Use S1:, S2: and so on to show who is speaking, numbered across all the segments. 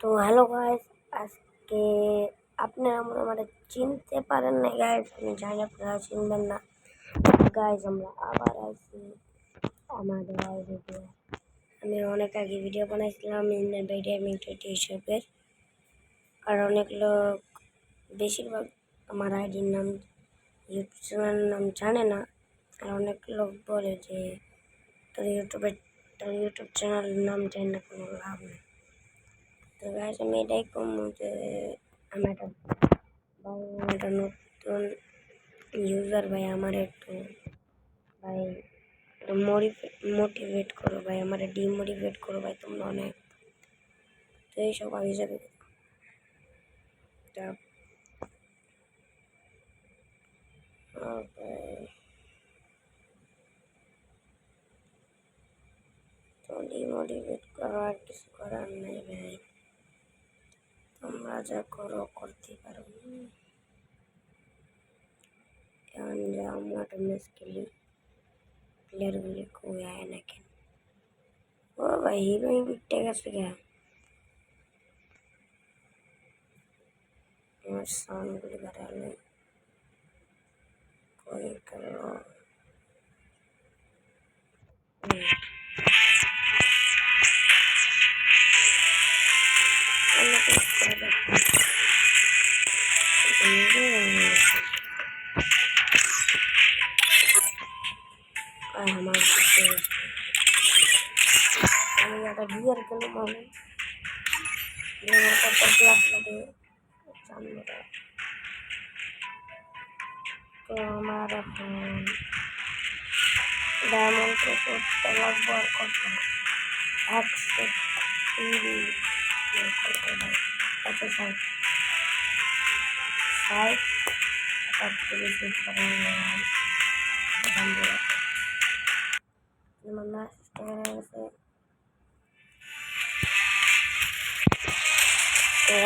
S1: তো hello guys, আজকে আপনারা আমাদের চিনতে পারেন না গাইস, আমি জানি আপনারা চিনবেন না গাইস। আমরা আবার আসি আমাদের ভিডিও। আমি অনেক আগে ভিডিও বানাইছিলাম ইন্ডিয়ান বাইডামিং 20 হিসেবের, আর অনেক লোক বেশিরভাগ আমার আইডির নাম ইউটিউব চ্যানেলের নাম জানে না। আর অনেক লোক বলে যে তোর ইউটিউব চ্যানেলের নাম জানি না, কোনো লাভ নেই। তো গাইস, আমি এটাই কম যে আমি একটা নতুন ইউজার ভাই, আমার একটু ভাই মোটিভেট করো ভাই, আমার ডিমোটিভেট করো ভাই তোমরা অনেক। তো এইসব আগে যাবে তো ডিমোটিভেট করো, আর কিছু করার নেই ভাই, তোমরা যা করো করতে পারো। এখন যে আমরা একটা ম্যাচ খেলি, প্লেয়ারগুলি কই আয় না কেন? ও ভাই, হিরোইন বিকটে গেছে গা। আমার সাউন্ডগুলি বাড়ালে কই করো। আমার আমি একটা বিয়ের গেল মানে তো আমার এখন ডায়মন্ড করতে লাগবো আর কত 130 কত 60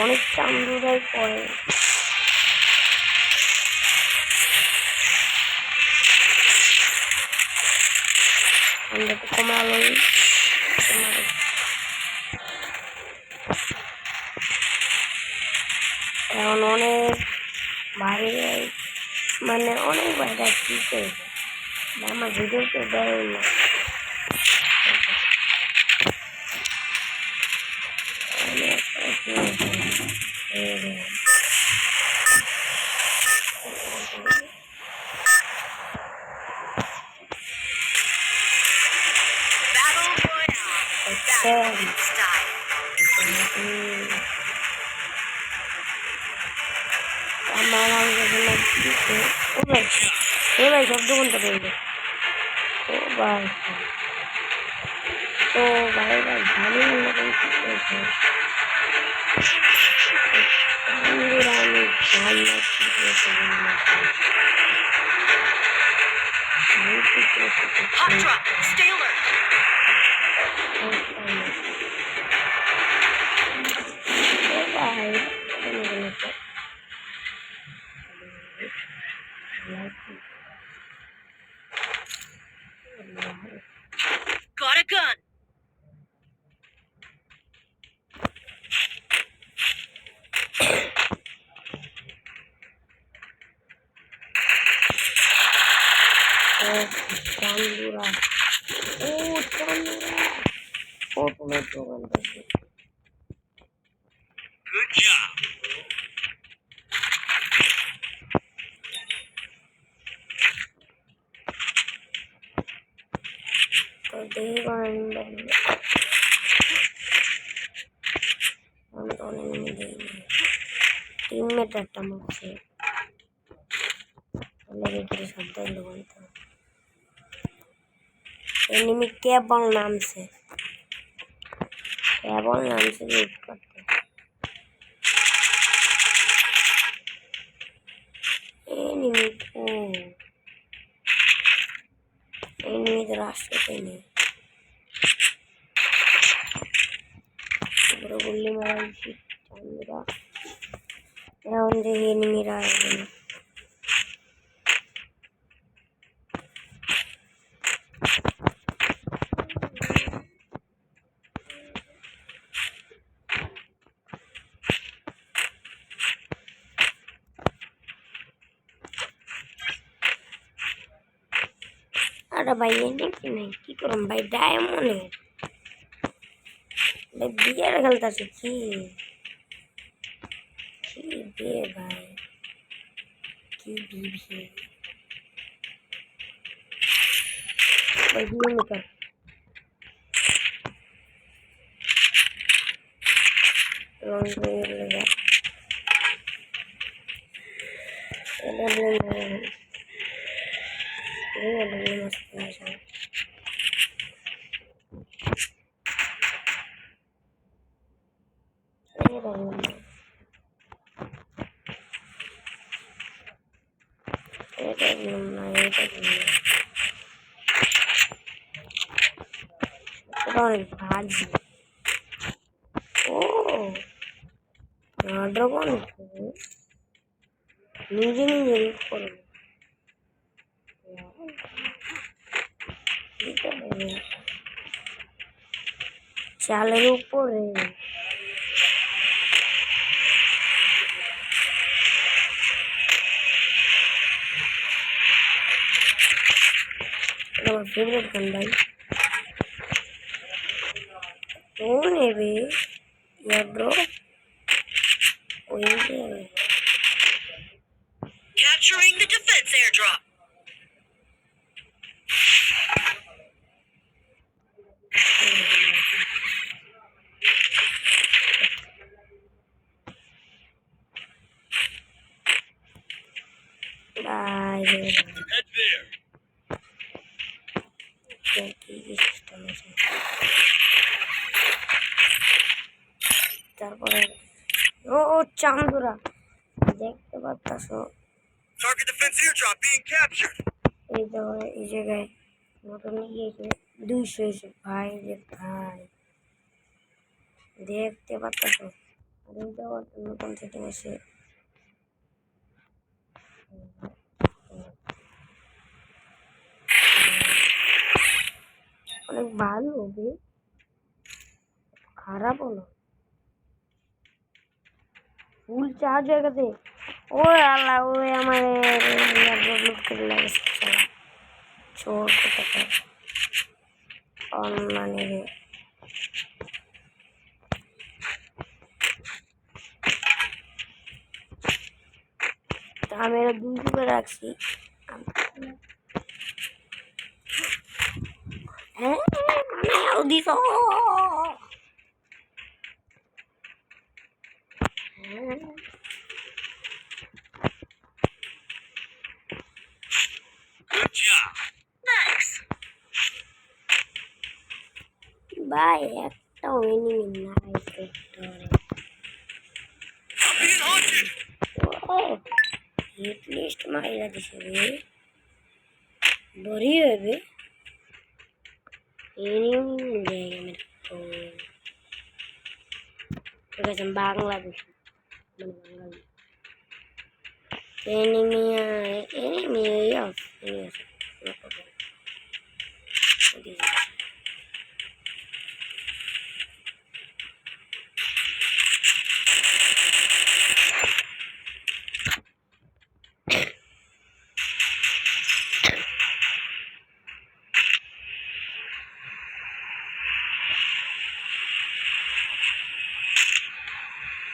S1: অনেক চান্দুরাই পড়ে। আমরা তো কমালোই এখন অনেক ভারী, মানে অনেক বাইরে কি করবে আমার ভিডিওতে দেয় না। ভাই শব্দ কোনটা বলবে? ও ভাই, তো ভাই ভাই ভালোই মতন কি করেছে আমি জানি না কি করেছে।
S2: Got a gun.
S1: Chandura. Oh, Chandura. Oh, tomato gun.
S2: Good job.
S1: So they were in the teammate at the most. Enemy cable नाम से यूज करते हैं। एनिमी इधर रास्ते नहीं गुल्ली मारा चंद्रा एनिमी रहा আরে ভাই এনে কি নাই কি করুন ভাই ডায়মন্ডের ভাই বিয়ার খেলতেছে কি কি বিয়ে ভাই কি বিয়ে ভাই বিয়ে নিকল রং লেগে এটা বলে মস্ত আছে এটা না এটা অনেক ভাজি ও ড্রাগন নিজে নিজে লুট করবে চালের উপরে আমার ফেভারিট গান ভাই ও নেবে ইয়াড্রো ওই নেবে
S2: Capturing the defense airdrop.
S1: By
S2: Head there.
S1: কি সিস্টেম আছে তারপরে ও ও চান্দুরা দেখতে পাচ্ছ
S2: Target defense airdrop being captured.
S1: এই জায়গায় নতুন গিয়েছে 200 এসে ভাই রে ভাই দেখতে পাচ্ছ আর এই তো নতুন সেটিং এসে অনেক ভালো হবে খারাপ হলো ফুল চার্জ হয়ে গেছে ও আল্লাহ ওই আমার লুট করে লাগছে চোর কোথাকার অনলাইনে রে তা আমি এটা দুই করে রাখছি হ্যাঁ আমি দিস
S2: Good job. Nice.
S1: ভাই একটাও এনিমি নাই সেক্টরে
S2: I'm being haunted.
S1: ও হিট লিস্ট মাইরা দিছে রে বড়ি হবে এনিমি জায়গা মেরে তো ঠিক আছে বাংলাদেশ মানে বাঙালি এনিমি এনিমি অফ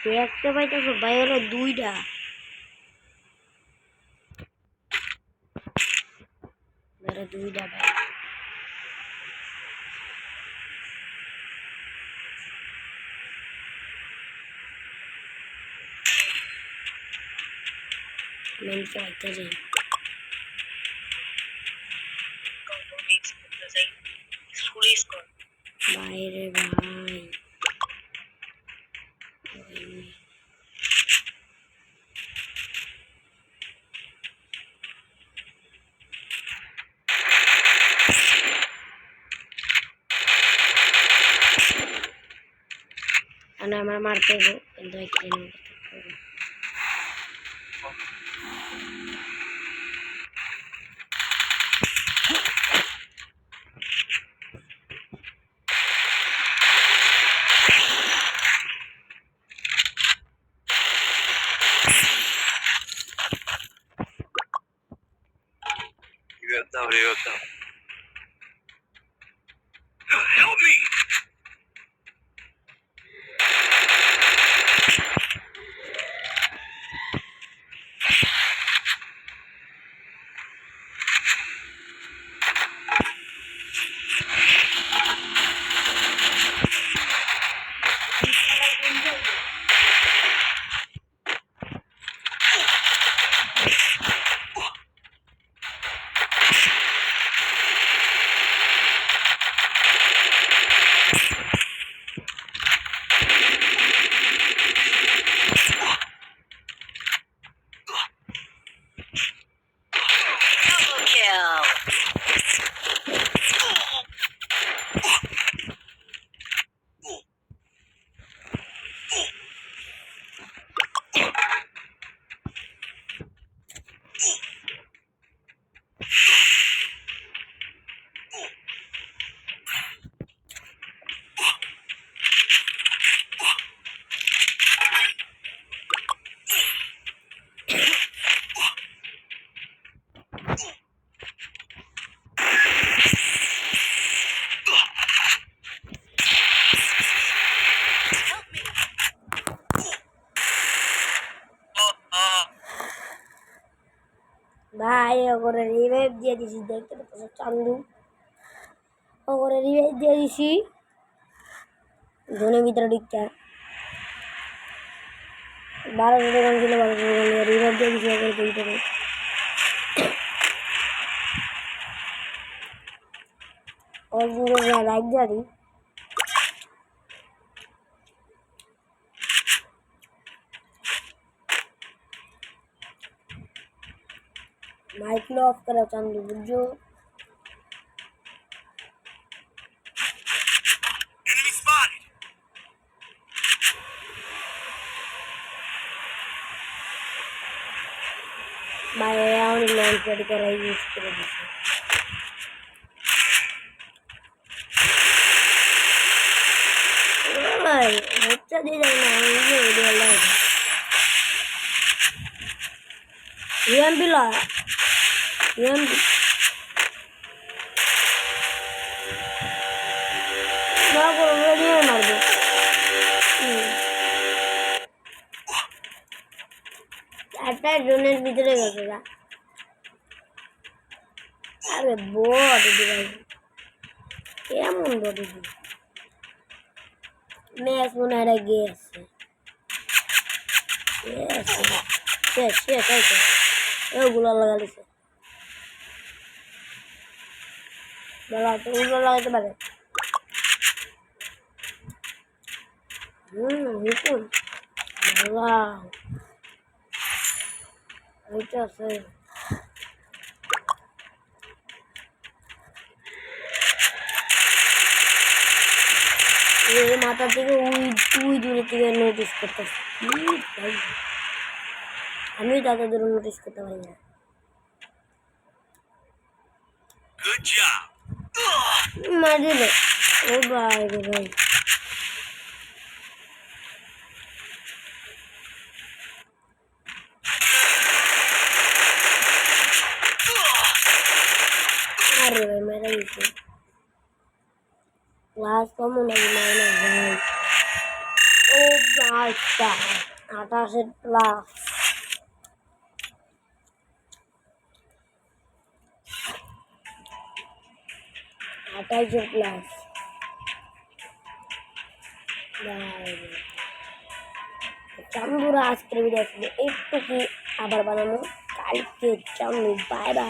S1: দেখতে পাইতেছো ভাই হলো দুইটা দুইটা ভাই মেনকে বাইতে যাই বাইরে ভাই আমার মারতে গো কিন্তু এখানে
S2: Real though.
S3: Double kill. Help me.
S1: ভাই ওরে রিভাইভ দিয়ে দিছি, দেখতে পাচ্ছ চান্দু, ওরে রিভাইভ দিয়ে দিছি জোনের ভিতরে ঢুকতে 12 সেকেন্ড ছিল, 12 সেকেন্ড রিভাইভ দিয়ে দিছি ওরে ভিতরে। ওর লাইক জানি माइक लो ऑफ करा चांदू बुझो।
S2: Enemy spotted.
S1: भाई आउन लॉन्च कर कर यूज कर दीजिए। भाई अच्छा दे जाना ये वीडियो ला यूएमपी ला यूएमपी ना को वीडियो मार दो। आता जोনের ভিতরে গেছে না। আরে বট দিবাই কেমন বট দিই ম্যাচ মনে হয় গেছে গেছে শেষ শেষ হয়েছে ওগুলো লাগালিছে বলা তো ওগুলো লাগাইতে পারে বিপুল বলা ওইটা আছে এই মাথা থেকে উই দূরে থেকে নোটিস করতেছি আমি তাদের দূরে নোটিস করতে পারি না।
S2: Good job.
S1: মার দিলে ও ভাই রে ভাই আরে ভাই মেরা দিছে ক্লাস কমন লাগে না ভাই ও বাচ্চা 28 প্লাস প্লাস চান্দুরা আজকের ভিডিও একটু কি আবার বানানো কালকে চান্দু বাই বাই।